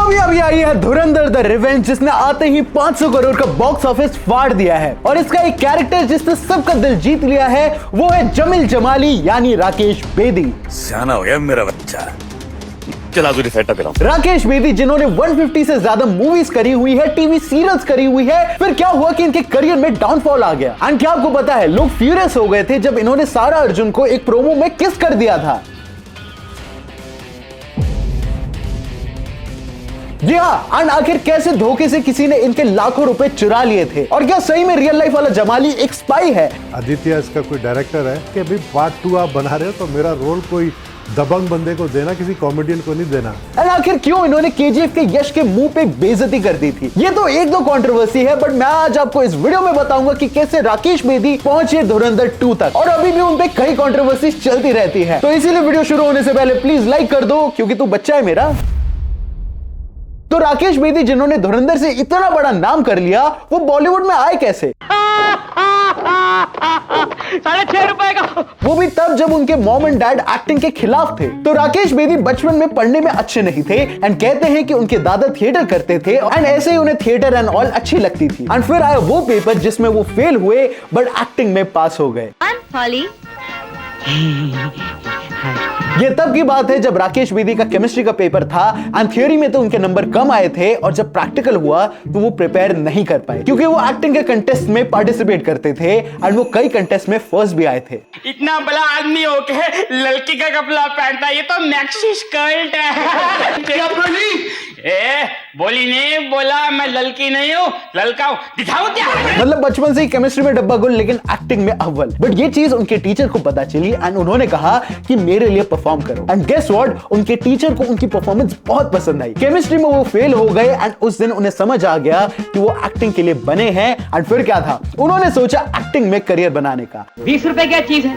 अभी अभी आई है धुरंधर द रिवेंज, जिसने आते ही 500 करोड़ का बॉक्स ऑफिस फाड़ दिया है। और इसका एक कैरेक्टर जिसने सबका दिल जीत लिया है वो है जमील जमाली यानी राकेश बेदी। सियाना हो गया मेरा बच्चा, चला तुझे सेटअप कराऊं। राकेश बेदी जिन्होंने 150 से ज्यादा मूवीज करी हुई है, टीवी सीरियल्स करी हुई है, फिर क्या हुआ कि इनके करियर में डाउनफॉल आ गया। एंड क्या आपको पता है, लोग फ्यूरियस हो गए थे जब इन्होंने सारा अर्जुन को एक प्रोमो में किस कर दिया था। जी हाँ, एंड आखिर कैसे धोखे से किसी ने इनके लाखों रुपए चुरा लिए थे, और क्या सही में रियल लाइफ वाला जमाली एक स्पाई है। आदित्य इसका कोई डायरेक्टर है कि अभी पार्ट 2 आप बना रहे हो तो मेरा रोल कोई दबंग बंदे को देना, किसी कॉमेडियन को नहीं देना। एंड आखिर क्यों इन्होंने केजीएफ के यश के मुंह पे बेइज्जती कर दी थी। ये तो एक दो कंट्रोवर्सी है, बट मैं आज आपको इस वीडियो में बताऊंगा कि कैसे राकेश बेदी पहुंचे धुरंधर 2 तक, और अभी भी उन पे कई कंट्रोवर्सी चलती रहती है। तो इसीलिए वीडियो शुरू होने से पहले प्लीज लाइक कर दो, क्योंकि तू बच्चा है मेरा। तो राकेश बेदी जिन्होंने धुरंधर से इतना बड़ा नाम कर लिया, वो बॉलीवुड में आए कैसे? ₹6.5 का, वो भी तब जब उनके मॉम एंड डैड एक्टिंग के खिलाफ थे। तो राकेश बेदी बचपन में पढ़ने में अच्छे नहीं थे, एंड कहते हैं कि उनके दादा थिएटर करते थे, एंड ऐसे ही उन्हें थिएटर एंड ऑल अच्छी लगती थी। एंड फिर आया वो पेपर जिसमें वो फेल हुए बट एक्टिंग में पास हो गए। ये तब की बात है जब राकेश बेदी का केमिस्ट्री का पेपर था, एंड थ्योरी में तो उनके नंबर कम आए थे, और जब प्रैक्टिकल हुआ तो वो प्रिपेयर नहीं कर पाए, क्योंकि वो एक्टिंग के कंटेस्ट में पार्टिसिपेट करते थे, एंड वो कई कंटेस्ट में फर्स्ट भी आए थे। इतना बड़ा आदमी होके लड़की का कपड़ा पहनता, ये तो मैक्सी स्कर्ट है। क्या बोली? बोली नहीं, बोला मैं लड़की नहीं हूँ, लड़का हूँ, दिखाऊं क्या? मतलब बचपन से ही केमिस्ट्री में डब्बा गुल, लेकिन एक्टिंग में अव्वल। बट ये चीज उनके टीचर को पता चली, एंड उन्होंने कहा कि मेरे लिए परफॉर्म करो। एंड गेस व्हाट, उनके टीचर को उनकी परफॉर्मेंस बहुत पसंद आई। केमिस्ट्री में वो फेल हो गए, एंड उस दिन उन्हें समझ आ गया कि वो एक्टिंग के लिए बने हैं। एंड फिर क्या था, उन्होंने सोचा एक्टिंग में करियर बनाने का। 20 रुपए क्या चीज है,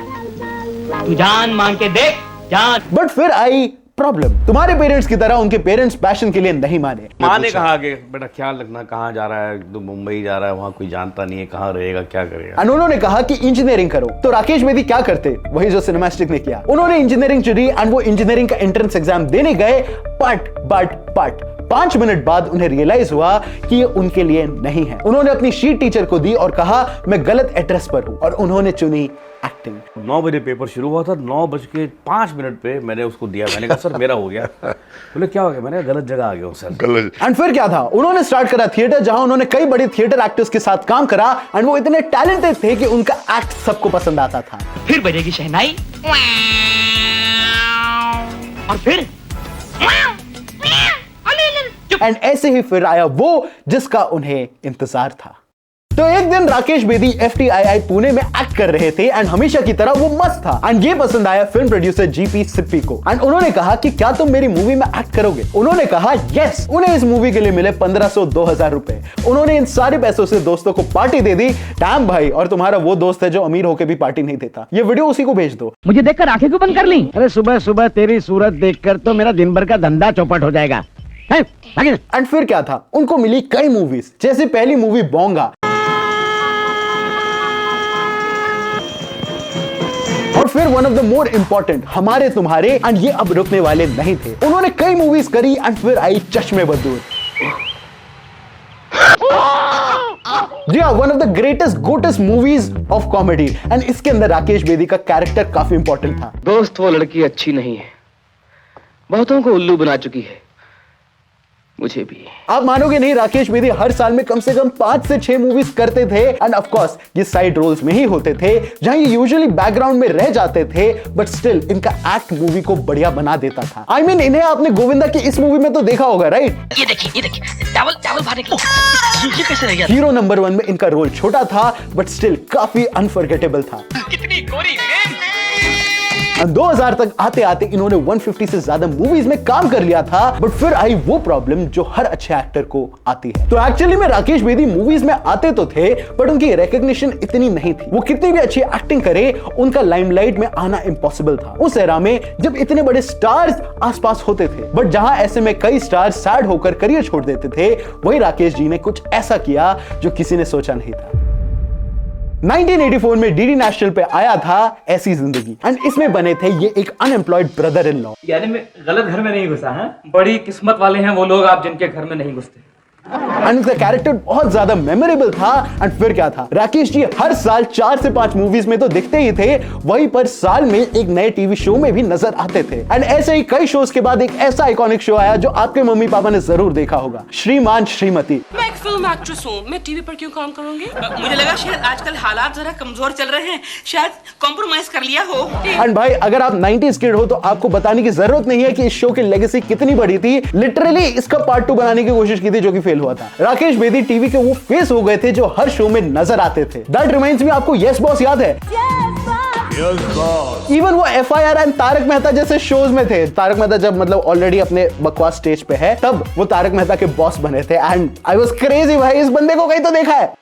तू जान मांग के देख जान। बट फिर आई प्रॉब्लम। तुम्हारे पेरेंट्स की तरह उनके पेरेंट्स पैशन के लिए नहीं माने। माँ ने कहा कि बेटा ख्याल रखना, कहाँ जा रहा है, तो मुंबई जा रहा है, वहाँ कोई जानता नहीं है, कहाँ रहेगा, क्या करेगा। एंड उन्होंने कहा कि इंजीनियरिंग करो। तो राकेश बेदी क्या करते, वही जो सिनेमैस्टिक ने किया। उन्होंने इंजीनियरिंग चुनी, एंड वो इंजीनियरिंग का एंट्रेंस एग्जाम देने गए, बट 5 मिनट बाद उन्हें रियलाइज हुआ कि ये उनके लिए नहीं है। उन्होंने अपनी शीट टीचर को दी और कहा मैं गलत एड्रेस पर हूं, और उन्होंने चुनी एक्टिंग। 9 बजे पेपर शुरू हुआ था, 9:05 पे मैंने उसको दिया। मैंने कहा सर मेरा हो गया। बोले क्या हो गया? मैंने गलत जगह आ गया हूं सर। गलत। एंड फिर क्या था, उन्होंने स्टार्ट करा थिएटर, जहां उन्होंने कई बड़े थिएटर एक्टर्स के साथ काम करा, एंड वो इतने टैलेंटेड थे कि उनका एक्ट सबको पसंद आता था। फिर बजेगी शहनाई, और फिर एंड ऐसे ही फिर आया वो जिसका उन्हें इंतजार था। तो एक दिन राकेश बेदी FTII पुणे में एक्ट कर रहे थे, एंड हमेशा की तरह वो मस्त था। एंड ये पसंद आया फिल्म प्रोड्यूसर GP सिप्पी को, एंड उन्होंने कहा कि क्या तुम मेरी मूवी में एक्ट करोगे? उन्होंने कहा यस। उन्हें इस मूवी के लिए मिले 1500-2000 रुपए। उन्होंने इन सारे पैसों से दोस्तों को पार्टी दे दी। डैम भाई, और तुम्हारा वो दोस्त है जो अमीर होकर भी पार्टी नहीं देता। ये वीडियो उसी को भेज दो। मुझे देखकर आंखें क्यों बंद कर ली? अरे सुबह सुबह तेरी सूरत देखकर तो मेरा दिन भर का धंधा चौपट हो जाएगा। एंड फिर क्या था, उनको मिली कई मूवीज, जैसे पहली मूवी बोंगा, और फिर one of the more important हमारे तुम्हारे, एंड ये अब रुकने वाले नहीं थे। उन्होंने कई मूवीज करी, एंड फिर आई चश्मे बदूर। जी हाँ, one of the greatest goatest movies of comedy, and इसके अंदर राकेश बेदी का कैरेक्टर काफी इंपॉर्टेंट था। दोस्त वो लड़की अच्छी नहीं है, बहुतों को उल्लू बना चुकी है, मुझे भी। आप मानोगे नहीं, राकेश बेदी हर साल में कम से कम 5 से 6 मूवीज करते थे, एंड ऑफ कोर्स ये साइड रोल्स में ही होते थे, जहां ये यूजुअली बैकग्राउंड में रह जाते थे, बट स्टिल इनका एक्ट मूवी को बढ़िया बना देता था। I mean, इन्हें आपने गोविंदा की इस मूवी में तो देखा होगा, राइट? ये देखिए चावल भाने के लिए ये कैसे रह गया? हीरो नंबर 1 में इनका रोल छोटा था, बट स्टिल काफी अनफॉरगेटेबल था। कितनी गोरी है। 2000 तक आते आते इन्होंने 150 से ज्यादा मूवीज में काम कर लिया था, बट फिर आई वो प्रॉब्लम जो हर अच्छे एक्टर को आती है। तो एक्चुअली में राकेश बेदी मूवीज में आते तो थे, बट उनकी रिकॉग्निशन इतनी नहीं थी। वो कितनी भी अच्छी एक्टिंग करे, उनका लाइमलाइट में आना इम्पॉसिबल था उस एरा में, जब इतने बड़े स्टार्स आसपास होते थे। बट जहां ऐसे में कई स्टार्स सैड होकर करियर छोड़ देते थे, वही राकेश जी ने कुछ ऐसा किया जो किसी ने सोचा नहीं था। 1984 में डीडी नेशनल पे आया था ऐसी जिंदगी एंड इसमें बने थे ये एक अनएम्प्लॉयड ब्रदर इन लॉ। यानी मैं गलत घर में नहीं घुसा है। बड़ी किस्मत वाले हैं वो लोग आप जिनके घर में नहीं घुसते। एंड इसका कैरेक्टर बहुत ज्यादा मेमोरेबल था। एंड फिर क्या था, राकेश जी हर साल 4 से 5 मूवीज में तो दिखते ही थे, वहीं पर साल में एक नए टीवी शो में भी नजर आते थे। एंड ऐसे ही कई शोज के बाद एक ऐसा आइकॉनिक शो आया जो आपके मम्मी पापा ने जरूर देखा होगा, श्रीमान श्रीमती। मैं एक फिल्म एक्ट्रेस हूँ, मैं टीवी पर क्यों काम करूंगी? मुझे लगा शायद आजकल हालात जरा कमजोर चल रहे हैं, शायद कॉम्प्रोमाइज कर लिया हो। एंड भाई अगर आप 90s किड हो तो आपको बताने की जरूरत नहीं है कि इस शो की लेगेसी कितनी बड़ी थी। लिटरली इसका पार्ट 2 बनाने की कोशिश की थी जो कि फेल हुआ था। राकेश बेदी टीवी के वो फेस हो गए थे जो हर शो में नजर आते थे। दैट रिमाइंड्स मी, आपको यस बॉस याद है? इवन वो FIR एंड तारक मेहता जैसे शोज में थे। तारक मेहता जब मतलब ऑलरेडी अपने बकवास स्टेज पे है, तब वो तारक मेहता के बॉस बने थे। एंड आई वाज क्रेजी, भाई इस बंदे को कहीं तो देखा है।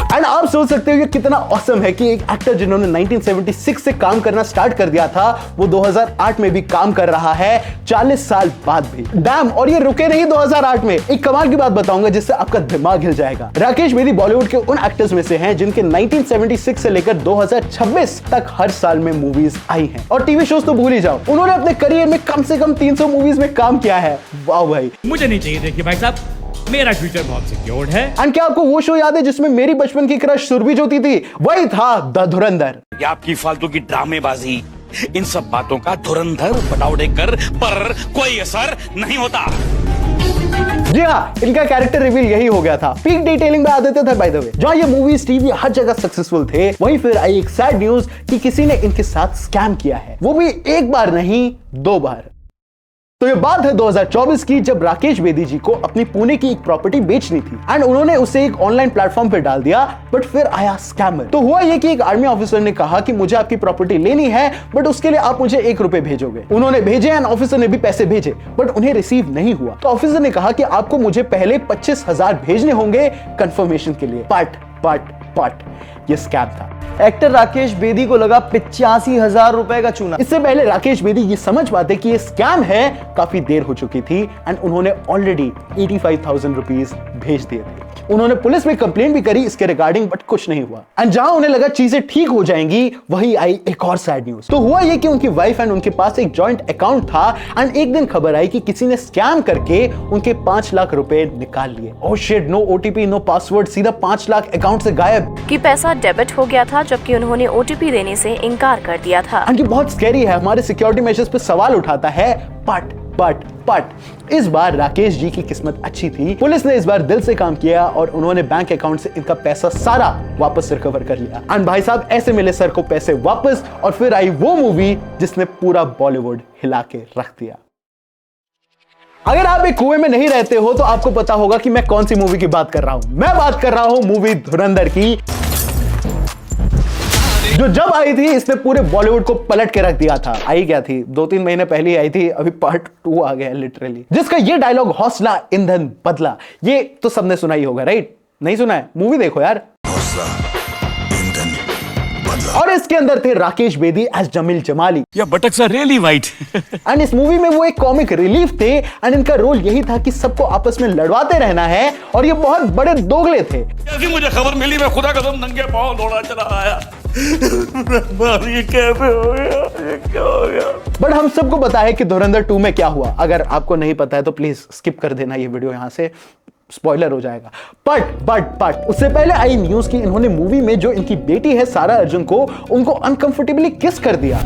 एंड आप सोच सकते हो ये कितना ऑसम है कि एक एक्टर जिन्होंने 1976 से काम करना स्टार्ट कर दिया था, वो 2008 में भी काम कर रहा है 40 साल बाद भी। डैम, और ये रुके नहीं 2008 में। एक कमाल की बात बताऊंगा जिससे आपका दिमाग हिल जाएगा। राकेश बेदी बॉलीवुड के उन एक्टर्स में से हैं जिनके 1976 से लेकर 2026 तक हर साल में मूवीज आई हैं। और टीवी शोज तो भूल ही जाओ, उन्होंने अपने करियर में कम से कम 300 मूवीज में काम किया है। वाह भाई, मुझे नहीं चाहिए। देखिए भाई साहब, मेरा फ्यूचर बहुत सिक्योर्ड है। एंड क्या आपको वो शो याद है जिसमें मेरी बचपन की क्रश सुरभि ज्योति थी? वही था द धुरंधर। ये आपकी फालतू की ड्रामेबाजी, इन सब बातों का धुरंधर बनावड़ेकर पर कोई असर नहीं होता। जी हाँ, इनका कैरेक्टर रिवील यही हो गया था। पीक डिटेलिंग में आ देते थे बाय द वे। जहां ये मूवीज टीवी हर जगह सक्सेसफुल थे, वहीं फिर आई एक सैड न्यूज कि किसी ने इनके साथ स्कैम किया है, वो भी एक बार नहीं 2 बार। तो ये बात है 2024 की, जब राकेश बेदी जी को अपनी पुणे की एक प्रॉपर्टी बेचनी थी एंड उन्होंने उसे एक ऑनलाइन प्लेटफॉर्म पे डाल दिया। बट फिर आया स्कैमर। तो हुआ ये कि एक आर्मी ऑफिसर ने कहा कि मुझे आपकी प्रॉपर्टी लेनी है, बट उसके लिए आप मुझे 1 रुपए भेजोगे। उन्होंने भेजे एंड ऑफिसर ने भी पैसे भेजे, बट उन्हें रिसीव नहीं हुआ। तो ऑफिसर ने कहा कि आपको मुझे पहले 25,000 भेजने होंगे कंफर्मेशन के लिए। पट ये स्कैम था। एक्टर राकेश बेदी को लगा 85,000 रुपए का चूना। इससे पहले राकेश बेदी ये समझ पाते कि ये स्कैम है, काफी देर हो चुकी थी एंड उन्होंने ऑलरेडी 85,000 रुपीस भेज दिए थे। उन्होंने पुलिस में कंप्लेंट भी करी इसके रिगार्डिंग, बट कुछ नहीं हुआ। एंड जहां उन्हें लगा चीजें ठीक हो जाएंगी, वही आई एक और सैड न्यूज। तो हुआ ये कि उनकी वाइफ एंड उनके पास एक जॉइंट अकाउंट था एंड एक दिन खबर आई कि किसी ने स्कैम करके उनके 5 लाख रुपए निकाल लिए। Oh shit, no OTP, no password, सीधा 5 लाख अकाउंट से गायब। कि पैसा डेबिट हो गया था जबकि उन्होंने OTP देने से इनकार कर दिया था। एंड ये बहुत स्कैरी है, हमारे सिक्योरिटी मेजर्स पे सवाल उठाता है। बट इस बार राकेश जी की किस्मत अच्छी थी। पुलिस ने इस बार दिल से काम किया और उन्होंने बैंक अकाउंट से इनका पैसा सारा वापस रिकवर कर लिया। एंड भाई साहब ऐसे मिले सर को पैसे वापस, और फिर आई वो मूवी जिसने पूरा बॉलीवुड हिला के रख दिया। अगर आप एक कुएं में नहीं रहते हो तो आपको पता होगा कि मैं कौन सी मूवी की बात कर रहा हूं। मैं बात कर रहा हूं मूवी धुरंधर की, जो जब आई थी इसने पूरे बॉलीवुड को पलट के रख दिया था। आई क्या थी, 2-3 महीने पहले आई थी, अभी पार्ट 2 आ गया लिटरली। जिसका ये डायलॉग हौसला ईंधन बदला, ये तो सबने सुना ही होगा, राइट? नहीं सुना है? मूवी देखो यार। और इसके अंदर थे राकेश बेदी एज जमील जमाली। या बटक सा रियली वाइट। एंड इस मूवी में वो एक कॉमिक रिलीफ थे एंड इनका रोल यही था कि सबको आपस में लड़वाते रहना है, और ये बहुत बड़े दोगले थे। जैसी मुझे खबर मिली मैं खुदा कसम नंगे पांव दौड़ा चला आया। ये कैसे हो गया, ये क्या हो गया? बट हम सबको पता है कि धुरंधर 2 में क्या हुआ। अगर आपको नहीं पता है तो प्लीज स्किप कर देना ये वीडियो, यहां से स्पॉइलर हो जाएगा। बट उससे पहले आई न्यूज कि इन्होंने मूवी में जो इनकी बेटी है सारा अर्जुन को, उनको अनकंफर्टेबली किस कर दिया।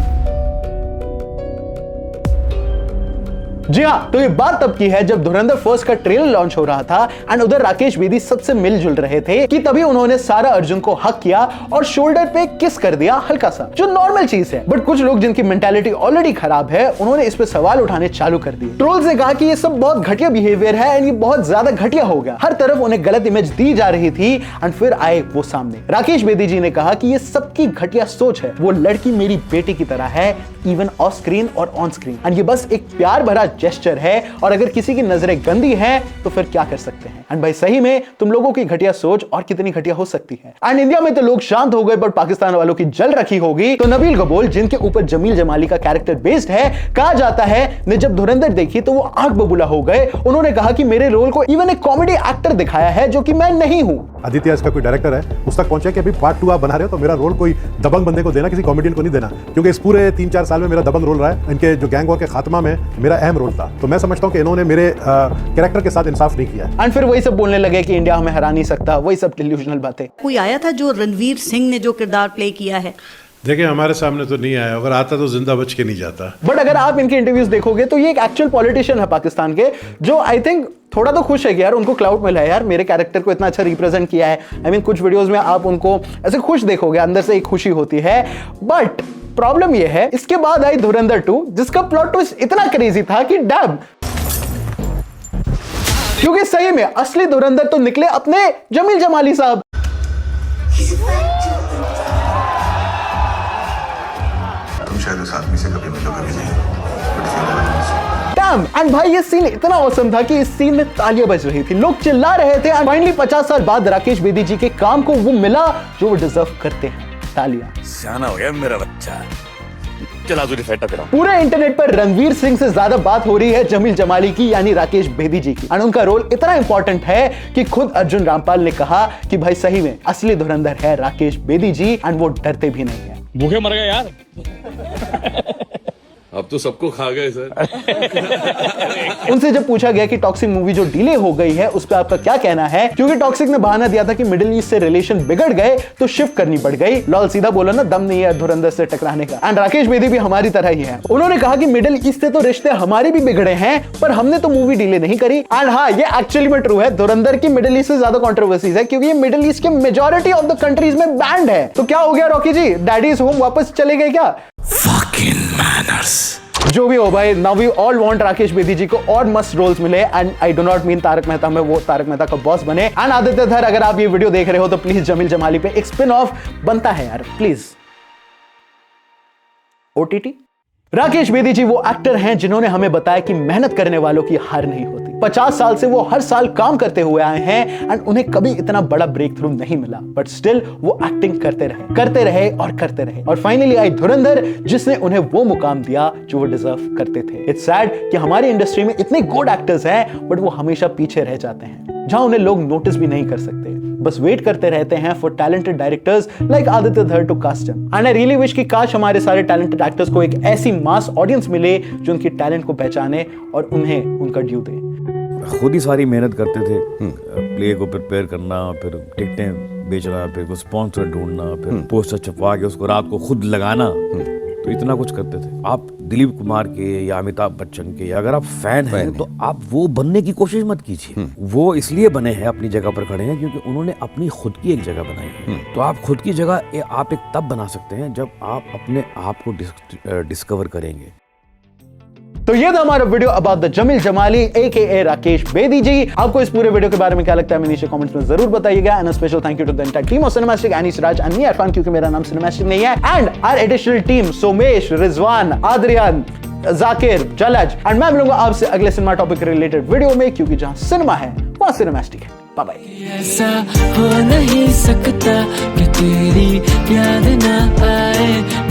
जी हाँ, तो ये बात तब की है जब धुरंधर फर्स्ट का ट्रेलर लॉन्च हो रहा था एंड उधर राकेश बेदी सबसे मिलजुल रहे थे कि तभी उन्होंने सारा अर्जुन को हक किया और शोल्डर पे किस कर दिया हल्का सा, जो नॉर्मल चीज है। बट कुछ लोग जिनकी मेंटालिटी ऑलरेडी खराब है, उन्होंने इस पे सवाल उठाने चालू कर दिए। ट्रोल्स ने कहा कि ये सब बहुत घटिया बिहेवियर है एंड ये बहुत ज्यादा घटिया हो गया। हर तरफ उन्हें गलत इमेज दी जा रही थी एंड फिर आए वो सामने। राकेश बेदी जी ने कहा कि ये सबकी घटिया सोच है, वो लड़की मेरी बेटी की तरह है, इवन ऑफ स्क्रीन और ऑन स्क्रीन, एंड ये बस एक प्यार भरा जेस्चर है, और अगर किसी की नजरें गंदी हैं तो फिर क्या कर सकते हैं। एंड भाई सही में तुम लोगों की घटिया सोच और कितनी घटिया हो सकती है। एंड इंडिया में तो लोग शांत हो गए, बट पाकिस्तान वालों की जल रखी होगी। तो नबील गबोल, जिनके ऊपर जमील जमाली का कैरेक्टर बेस्ड है, कहा जाता है, ने जब धुरंधर देखी तो वो आंख बबूला हो गए। उन्होंने कहा कि मेरे रोल को इवन एक कॉमेडी एक्टर दिखाया है जो कि मैं नहीं हूं। आदित्य इसका कोई डायरेक्टर है, उस तक पहुंचे कि अभी पार्ट 2 आप बना रहे हो तो मेरा रोल कोई दबंग बंदे को देना, किसी कॉमेडियन को नहीं देना, क्योंकि इस पूरे 3-4 साल में मेरा दबंग रोल रहा है। इनके जो गैंग वॉर के खात्मा में मेरा अहम रोल था, तो मैं समझता हूँ कि इन्होंने मेरे कैरेक्टर के साथ इंसाफ नहीं किया है। एंड फिर वही सब बोलने लगे कि इंडिया हमें हरा नहीं सकता, वही सब डिल्यूजनल बातें। कोई आया था जो रणवीर सिंह ने जो किरदार प्ले किया है? देखिए हमारे सामने तो नहीं आया, अगर आता तो जिंदा बच के नहीं जाता। बट अगर आप इनके इंटरव्यूज देखोगे तो ये एक एक्चुअल पॉलिटिशियन है पाकिस्तान के, जो आई थिंक थोड़ा तो खुश है कि यार उनको क्लाउड मिला है, यार मेरे कैरेक्टर को इतना अच्छा रिप्रेजेंट किया है। आई मीन कुछ वीडियोस में आप उनको ऐसे खुश देखोगे, अंदर से एक खुशी होती है। बट प्रॉब्लम ये है, इसके बाद आई धुरंधर 2, जिसका प्लॉट ट्विस्ट इतना क्रेजी था कि डैम, क्योंकि सही में असली धुरंधर तो निकले अपने जमील जमाली साहब। तुम शायद उस आदमी से कभी मिलो कभी नहीं, डैम। एंड भाई ये सीन इतना औसम था कि इस सीन में तालियां बज रही थी, लोग चिल्ला रहे थे। एंड फाइनली 50 साल बाद राकेश बेदी जी के काम को वो मिला जो वो डिजर्व करते हैं, तालियां। सियाना हो गया मेरा बच्चा, चला तुझे सेटअप करा। पूरे इंटरनेट पर रणवीर सिंह से ज्यादा बात हो रही है जमील जमाली की, यानी राकेश बेदी जी की। एंड उनका रोल इतना इंपॉर्टेंट है कि खुद अर्जुन रामपाल ने कहा कि भाई सही में असली धुरंधर है राकेश बेदी जी, एंड वो डरते भी नहीं है। भूखे मर गए यार। अब तो सबको खा गए सर। उनसे जब पूछा गया कि टॉक्सिक मूवी जो डिले हो गई है उस पर आपका क्या कहना है, क्योंकि टॉक्सिक ने बहाना दिया था कि मिडिल ईस्ट से रिलेशन बिगड़ गए तो शिफ्ट करनी पड़ गई। लॉल सीधा बोला ना, दम नहीं है धुरंधर से टकराने का। एंड राकेश बेदी भी हमारी तरह ही है, उन्होंने कहा कि मिडिल ईस्ट से तो रिश्ते हमारे भी बिगड़े हैं, पर हमने तो मूवी डिले नहीं करी। एंड हाँ, ये एक्चुअली में ट्रू है, धुरंधर की मिडिल ईस्ट से ज्यादा कंट्रोवर्सीज है, क्योंकि ये मिडिल ईस्ट के मेजॉरिटी ऑफ द कंट्रीज में बैंड है। तो क्या हो गया रॉकी जी, डैडीज होम वापस चले गए क्या? Fucking manners. जो भी हो भाई, now we all want Rakesh Bedi ji को और मस्त रोल्स मिले। And I do not mean Tarak Mehta में वो तारक मेहता का बॉस बने। एंड आदित्य धर, अगर आप ये वीडियो देख रहे हो तो प्लीज जमील जमाली पे एक स्पिन ऑफ बनता है यार, प्लीज। ओटीटी। राकेश बेदी जी वो एक्टर हैं जिन्होंने हमें बताया कि मेहनत करने वालों की हार नहीं होती। 50 साल से वो हर साल काम करते हुए आए हैं एंड उन्हें कभी इतना बड़ा ब्रेक थ्रू नहीं मिला, बट स्टिल वो एक्टिंग करते रहे और फाइनली आई धुरंधर, जिसने उन्हें वो मुकाम दिया जो वो डिजर्व करते थे। इट्स सैड कि हमारी इंडस्ट्री में इतने गुड एक्टर्स हैं बट वो हमेशा पीछे रह जाते हैं, जहां उन्हें लोग नोटिस भी नहीं कर सकते, बस वेट करते रहते हैं for talented directors like Aditya Dhar to cast him. And I really wish कि काश हमारे सारे टैलेंटेड एक्टर्स को एक ऐसी मास ऑडियंस मिले जो उनके टैलेंट को पहचाने और उन्हें उनका ड्यू दे। खुद ही सारी मेहनत करते थे, प्ले को प्रिपेयर करना, फिर टिकटें बेचना, फिर को स्पॉन्सर ढूंढना, फिर पोस्टर छपवा के उसको रात को खुद लगाना, तो इतना कुछ करते थे। आप दिलीप कुमार के या अमिताभ बच्चन के, अगर आप फैन हैं तो आप वो बनने की कोशिश मत कीजिए। वो इसलिए बने हैं, अपनी जगह पर खड़े हैं, क्योंकि उन्होंने अपनी खुद की एक जगह बनाई है। तो आप खुद की जगह आप एक तब बना सकते हैं जब आप अपने आप को डिस्कवर करेंगे। तो ये था हमारा video about the Jameel Jamali AKA Rakesh Bedi ji. आपको इस पूरे वीडियो के बारे में क्या लगता है, हमें नीचे कमेंट्स में जरूर बताइएगा। And special thank you to the entire team of Cinemastic, एनी सिराज एंड मी इरफान, क्योंकि मेरा नाम सिनेमैस्टिक नहीं है। And our additional team Somesh, Rizwan, Adrian, Zakir, Jalaj. And मैं मिलूंगा आपसे अगले सिनेमा टॉपिक रिलेटेड वीडियो में, क्योंकि जहां सिनेमा है वहां सिनेमैस्टिक है। Bye bye. ऐसा हो नहीं सकता कि तेरी याद ना आए।